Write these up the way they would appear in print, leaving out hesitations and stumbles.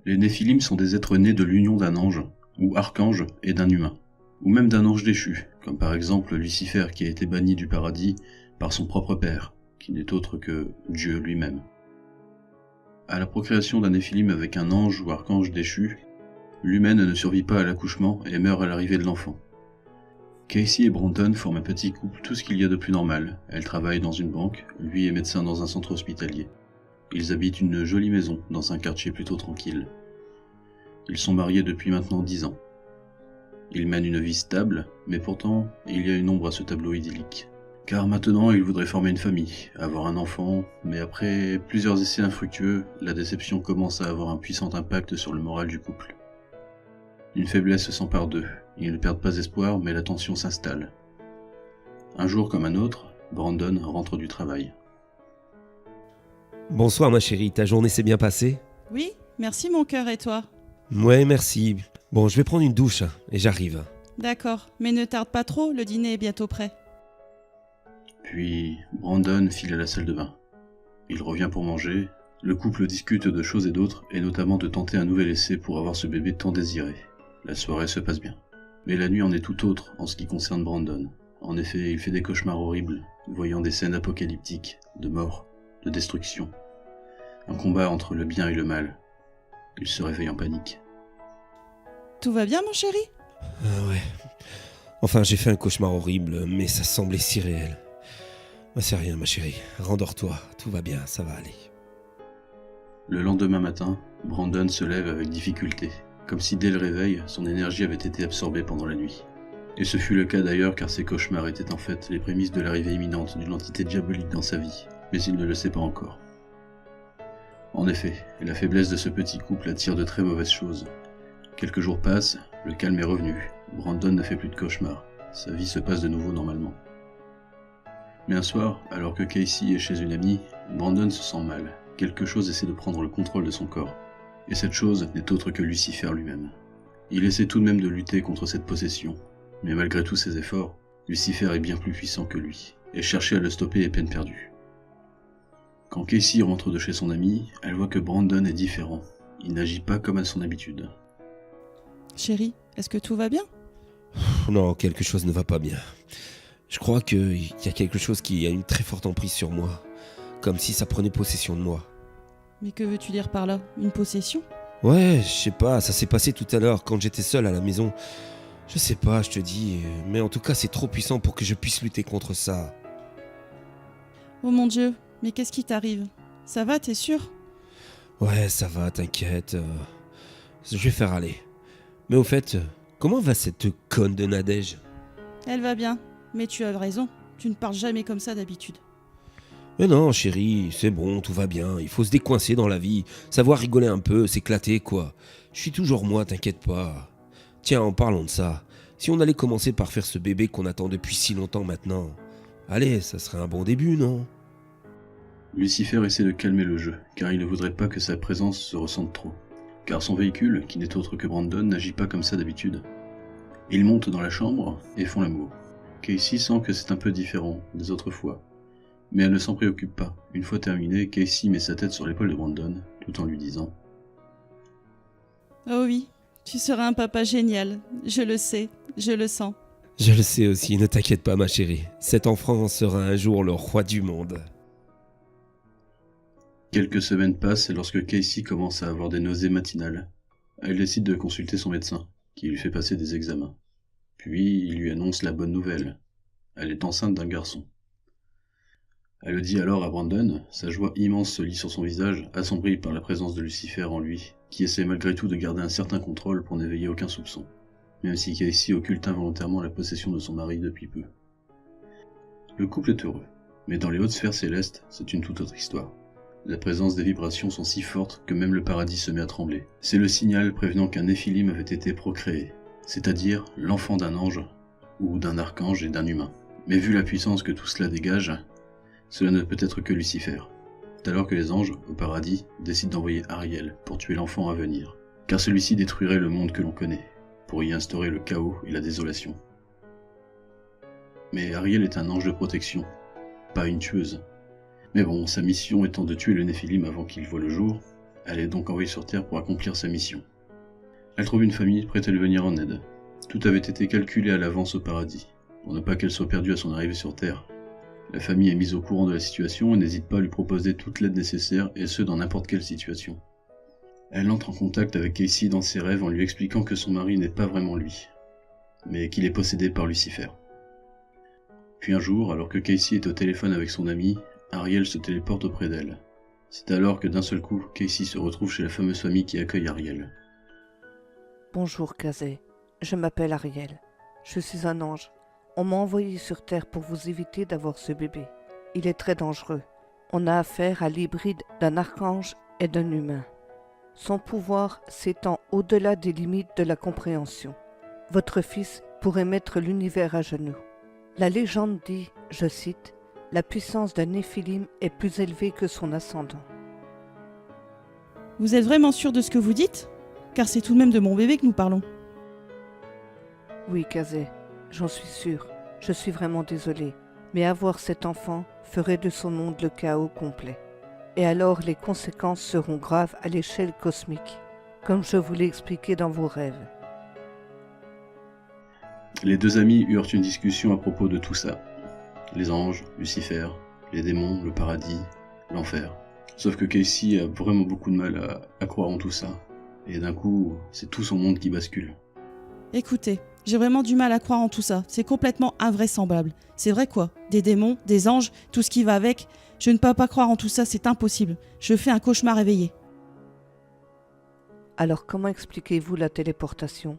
Les Néphilim sont des êtres nés de l'union d'un ange, ou archange, et d'un humain, ou même d'un ange déchu, comme par exemple Lucifer qui a été banni du paradis par son propre père, qui n'est autre que Dieu lui-même. À la procréation d'un Néphilim avec un ange ou archange déchu, l'humaine ne survit pas à l'accouchement et meurt à l'arrivée de l'enfant. Casey et Brandon forment un petit couple, tout ce qu'il y a de plus normal. Elle travaille dans une banque, lui est médecin dans un centre hospitalier. Ils habitent une jolie maison, dans un quartier plutôt tranquille. Ils sont mariés depuis maintenant 10 ans. Ils mènent une vie stable, mais pourtant, il y a une ombre à ce tableau idyllique. Car maintenant, ils voudraient former une famille, avoir un enfant, mais après plusieurs essais infructueux, la déception commence à avoir un puissant impact sur le moral du couple. Une faiblesse s'empare d'eux. Ils ne perdent pas espoir, mais la tension s'installe. Un jour comme un autre, Brandon rentre du travail. Bonsoir ma chérie, ta journée s'est bien passée? Oui, merci mon cœur, et toi? Ouais, merci. Bon, je vais prendre une douche et j'arrive. D'accord, mais ne tarde pas trop, le dîner est bientôt prêt. Puis, Brandon file à la salle de bain. Il revient pour manger. Le couple discute de choses et d'autres, et notamment de tenter un nouvel essai pour avoir ce bébé tant désiré. La soirée se passe bien. Mais la nuit en est tout autre en ce qui concerne Brandon. En effet, il fait des cauchemars horribles, voyant des scènes apocalyptiques, de mort, de destruction. Un combat entre le bien et le mal. Il se réveille en panique. Tout va bien mon chéri? Ouais. Enfin, j'ai fait un cauchemar horrible, mais ça semblait si réel. C'est rien ma chérie, rendors-toi, tout va bien, ça va aller. Le lendemain matin, Brandon se lève avec difficulté, comme si dès le réveil, son énergie avait été absorbée pendant la nuit. Et ce fut le cas d'ailleurs car ses cauchemars étaient en fait les prémices de l'arrivée imminente d'une entité diabolique dans sa vie, mais il ne le sait pas encore. En effet, la faiblesse de ce petit couple attire de très mauvaises choses. Quelques jours passent, le calme est revenu, Brandon ne fait plus de cauchemars, sa vie se passe de nouveau normalement. Mais un soir, alors que Casey est chez une amie, Brandon se sent mal, quelque chose essaie de prendre le contrôle de son corps. Et cette chose n'est autre que Lucifer lui-même. Il essaie tout de même de lutter contre cette possession, mais malgré tous ses efforts, Lucifer est bien plus puissant que lui, et chercher à le stopper est peine perdue. Quand Casey rentre de chez son ami, elle voit que Brandon est différent. Il n'agit pas comme à son habitude. Chérie, est-ce que tout va bien? Non, quelque chose ne va pas bien. Je crois qu'il y a quelque chose qui a une très forte emprise sur moi, comme si ça prenait possession de moi. Mais que veux-tu dire par là? Une possession? Ouais, je sais pas, ça s'est passé tout à l'heure quand j'étais seul à la maison. Je sais pas, je te dis, mais en tout cas c'est trop puissant pour que je puisse lutter contre ça. Oh mon Dieu, mais qu'est-ce qui t'arrive? Ça va, t'es sûr? Ouais, ça va, t'inquiète. Je vais faire aller. Mais au fait, comment va cette conne de Nadège? Elle va bien, mais tu as raison, tu ne parles jamais comme ça d'habitude. Mais non, chérie, c'est bon, tout va bien. Il faut se décoincer dans la vie, savoir rigoler un peu, s'éclater, quoi. Je suis toujours moi, t'inquiète pas. Tiens, en parlant de ça, si on allait commencer par faire ce bébé qu'on attend depuis si longtemps maintenant, allez, ça serait un bon début, non? Lucifer essaie de calmer le jeu, car il ne voudrait pas que sa présence se ressente trop. Car son véhicule, qui n'est autre que Brandon, n'agit pas comme ça d'habitude. Ils montent dans la chambre et font l'amour. Casey sent que c'est un peu différent des autres fois. Mais elle ne s'en préoccupe pas. Une fois terminé, Casey met sa tête sur l'épaule de Brandon, tout en lui disant « Oh oui, tu seras un papa génial, je le sais, je le sens. Je le sais aussi, ne t'inquiète pas ma chérie. Cet enfant sera un jour le roi du monde. » Quelques semaines passent et lorsque Casey commence à avoir des nausées matinales, elle décide de consulter son médecin, qui lui fait passer des examens. Puis il lui annonce la bonne nouvelle. Elle est enceinte d'un garçon. Elle le dit alors à Brandon, sa joie immense se lit sur son visage, assombrie par la présence de Lucifer en lui, qui essaie malgré tout de garder un certain contrôle pour n'éveiller aucun soupçon, même si Casey occulte involontairement la possession de son mari depuis peu. Le couple est heureux, mais dans les hautes sphères célestes, c'est une toute autre histoire. La présence des vibrations sont si fortes que même le paradis se met à trembler. C'est le signal prévenant qu'un Néphilim avait été procréé, c'est-à-dire l'enfant d'un ange, ou d'un archange et d'un humain. Mais vu la puissance que tout cela dégage, cela ne peut être que Lucifer. C'est alors que les anges, au paradis, décident d'envoyer Ariel pour tuer l'enfant à venir, car celui-ci détruirait le monde que l'on connaît, pour y instaurer le chaos et la désolation. Mais Ariel est un ange de protection, pas une tueuse. Mais bon, sa mission étant de tuer le Néphilim avant qu'il voie le jour, Elle est donc envoyée sur Terre pour accomplir sa mission. Elle trouve une famille prête à lui venir en aide. Tout avait été calculé à l'avance au paradis, pour ne pas qu'elle soit perdue à son arrivée sur Terre. La famille est mise au courant de la situation et n'hésite pas à lui proposer toute l'aide nécessaire, et ce dans n'importe quelle situation. Elle entre en contact avec Casey dans ses rêves en lui expliquant que son mari n'est pas vraiment lui, mais qu'il est possédé par Lucifer. Puis un jour, alors que Casey est au téléphone avec son ami, Ariel se téléporte auprès d'elle. C'est alors que d'un seul coup, Casey se retrouve chez la fameuse famille qui accueille Ariel. Bonjour Kazé, je m'appelle Ariel. Je suis un ange. On m'a envoyé sur Terre pour vous éviter d'avoir ce bébé. Il est très dangereux. On a affaire à l'hybride d'un archange et d'un humain. Son pouvoir s'étend au-delà des limites de la compréhension. Votre fils pourrait mettre l'univers à genoux. La légende dit, je cite, « La puissance d'un Néphilim est plus élevée que son ascendant. » Vous êtes vraiment sûr de ce que vous dites? Car c'est tout de même de mon bébé que nous parlons. Oui, Kazé, j'en suis sûr. Je suis vraiment désolée. Mais avoir cet enfant ferait de son monde le chaos complet. Et alors les conséquences seront graves à l'échelle cosmique, comme je vous l'ai expliqué dans vos rêves. Les deux amis eurent une discussion à propos de tout ça. Les anges, Lucifer, les démons, le paradis, l'enfer. Sauf que Casey a vraiment beaucoup de mal à croire en tout ça. Et d'un coup, c'est tout son monde qui bascule. Écoutez, j'ai vraiment du mal à croire en tout ça. C'est complètement invraisemblable. C'est vrai quoi? Des démons, des anges, tout ce qui va avec. Je ne peux pas croire en tout ça, c'est impossible. Je fais un cauchemar éveillé. Alors comment expliquez-vous la téléportation?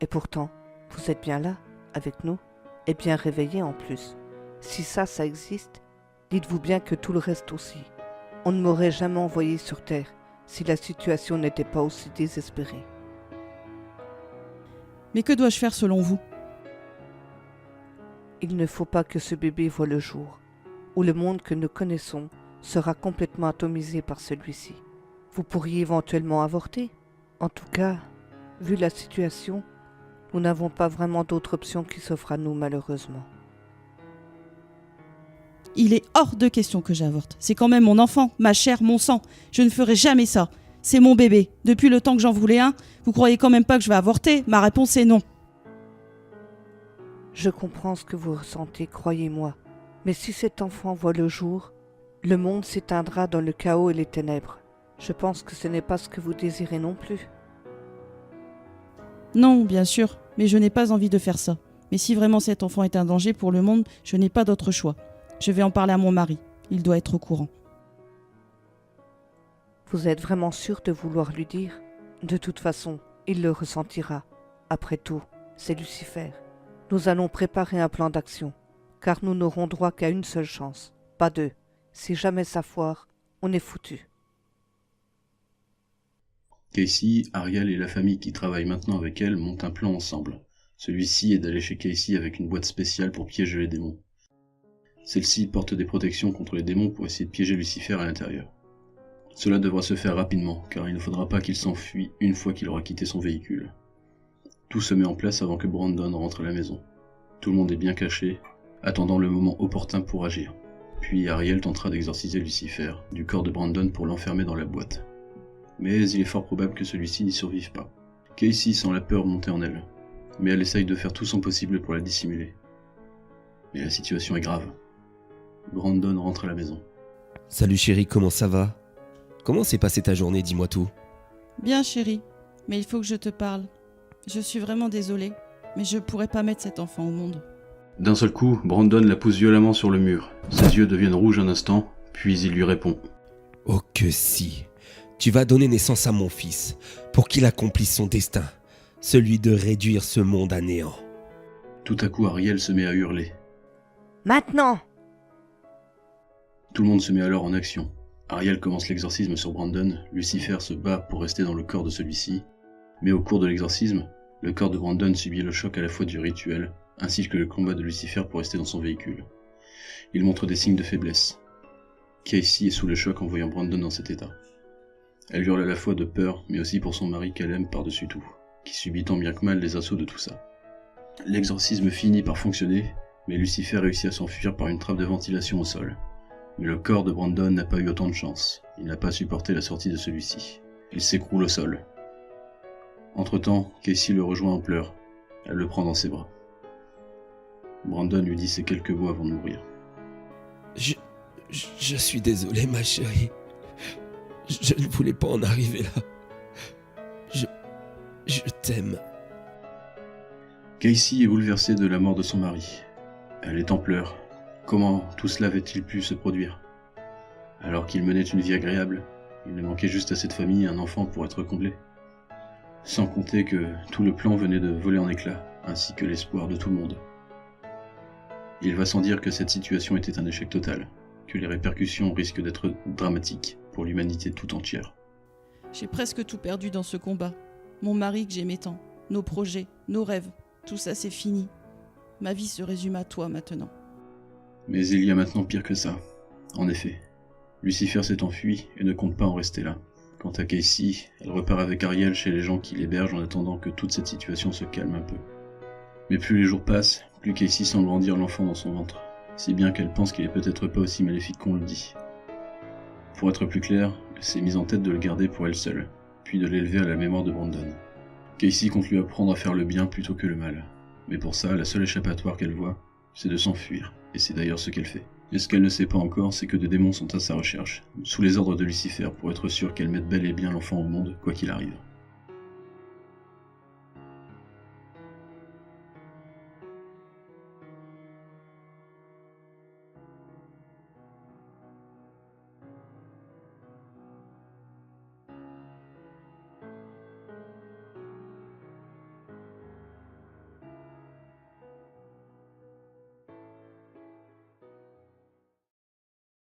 Et pourtant, vous êtes bien là, avec nous, et bien réveillés en plus. Si ça existe, dites-vous bien que tout le reste aussi. On ne m'aurait jamais envoyé sur Terre si la situation n'était pas aussi désespérée. Mais que dois-je faire selon vous? Il ne faut pas que ce bébé voie le jour, où le monde que nous connaissons sera complètement atomisé par celui-ci. Vous pourriez éventuellement avorter. En tout cas, vu la situation, nous n'avons pas vraiment d'autre option qui s'offre à nous malheureusement. Il est hors de question que j'avorte. C'est quand même mon enfant, ma chair, mon sang. Je ne ferai jamais ça. C'est mon bébé. Depuis le temps que j'en voulais un, vous croyez quand même pas que je vais avorter? Ma réponse est non. Je comprends ce que vous ressentez, croyez-moi. Mais si cet enfant voit le jour, le monde s'éteindra dans le chaos et les ténèbres. Je pense que ce n'est pas ce que vous désirez non plus. Non, bien sûr, mais je n'ai pas envie de faire ça. Mais si vraiment cet enfant est un danger pour le monde, je n'ai pas d'autre choix. Je vais en parler à mon mari. Il doit être au courant. Vous êtes vraiment sûr de vouloir lui dire? De toute façon, il le ressentira. Après tout, c'est Lucifer. Nous allons préparer un plan d'action, car nous n'aurons droit qu'à une seule chance, pas deux. Si jamais ça foire, on est foutu. Casey, Ariel et la famille qui travaille maintenant avec elle montent un plan ensemble. Celui-ci est d'aller chez Casey avec une boîte spéciale pour piéger les démons. Celle-ci porte des protections contre les démons pour essayer de piéger Lucifer à l'intérieur. Cela devra se faire rapidement, car il ne faudra pas qu'il s'enfuit une fois qu'il aura quitté son véhicule. Tout se met en place avant que Brandon rentre à la maison. Tout le monde est bien caché, attendant le moment opportun pour agir. Puis Ariel tentera d'exorciser Lucifer du corps de Brandon pour l'enfermer dans la boîte. Mais il est fort probable que celui-ci n'y survive pas. Casey sent la peur monter en elle, mais elle essaye de faire tout son possible pour la dissimuler. Mais la situation est grave. Brandon rentre à la maison. Salut chérie, comment ça va? Comment s'est passée ta journée, dis-moi tout. Bien chérie, mais il faut que je te parle. Je suis vraiment désolée, mais je pourrais pas mettre cet enfant au monde. D'un seul coup, Brandon la pousse violemment sur le mur. Ses yeux deviennent rouges un instant, puis il lui répond. Oh que si, tu vas donner naissance à mon fils, pour qu'il accomplisse son destin, celui de réduire ce monde à néant. Tout à coup, Ariel se met à hurler. Maintenant! Tout le monde se met alors en action. Ariel commence l'exorcisme sur Brandon, Lucifer se bat pour rester dans le corps de celui-ci, mais au cours de l'exorcisme, le corps de Brandon subit le choc à la fois du rituel, ainsi que le combat de Lucifer pour rester dans son véhicule. Il montre des signes de faiblesse. Casey est sous le choc en voyant Brandon dans cet état. Elle hurle à la fois de peur, mais aussi pour son mari qu'elle aime par-dessus tout, qui subit tant bien que mal les assauts de tout ça. L'exorcisme finit par fonctionner, mais Lucifer réussit à s'enfuir par une trappe de ventilation au sol. Mais le corps de Brandon n'a pas eu autant de chance, il n'a pas supporté la sortie de celui-ci. Il s'écroule au sol. Entre-temps, Casey le rejoint en pleurs. Elle le prend dans ses bras. Brandon lui dit ces quelques mots avant de mourir. Je suis désolé, ma chérie. Je ne voulais pas en arriver là. Je t'aime. Casey est bouleversée de la mort de son mari. Elle est en pleurs. Comment tout cela avait-il pu se produire? Alors qu'il menait une vie agréable, il ne manquait juste à cette famille un enfant pour être comblé. Sans compter que tout le plan venait de voler en éclats, ainsi que l'espoir de tout le monde. Il va sans dire que cette situation était un échec total, que les répercussions risquent d'être dramatiques pour l'humanité tout entière. J'ai presque tout perdu dans ce combat. Mon mari que j'aimais tant, nos projets, nos rêves, tout ça c'est fini. Ma vie se résume à toi maintenant. Mais il y a maintenant pire que ça. En effet, Lucifer s'est enfui et ne compte pas en rester là. Quant à Casey, elle repart avec Ariel chez les gens qui l'hébergent en attendant que toute cette situation se calme un peu. Mais plus les jours passent, plus Casey semble grandir l'enfant dans son ventre, si bien qu'elle pense qu'il est peut-être pas aussi maléfique qu'on le dit. Pour être plus clair, elle s'est mise en tête de le garder pour elle seule, puis de l'élever à la mémoire de Brandon. Casey compte lui apprendre à faire le bien plutôt que le mal. Mais pour ça, la seule échappatoire qu'elle voit, c'est de s'enfuir, et c'est d'ailleurs ce qu'elle fait. Et ce qu'elle ne sait pas encore, c'est que des démons sont à sa recherche, sous les ordres de Lucifer, pour être sûre qu'elle mette bel et bien l'enfant au monde, quoi qu'il arrive.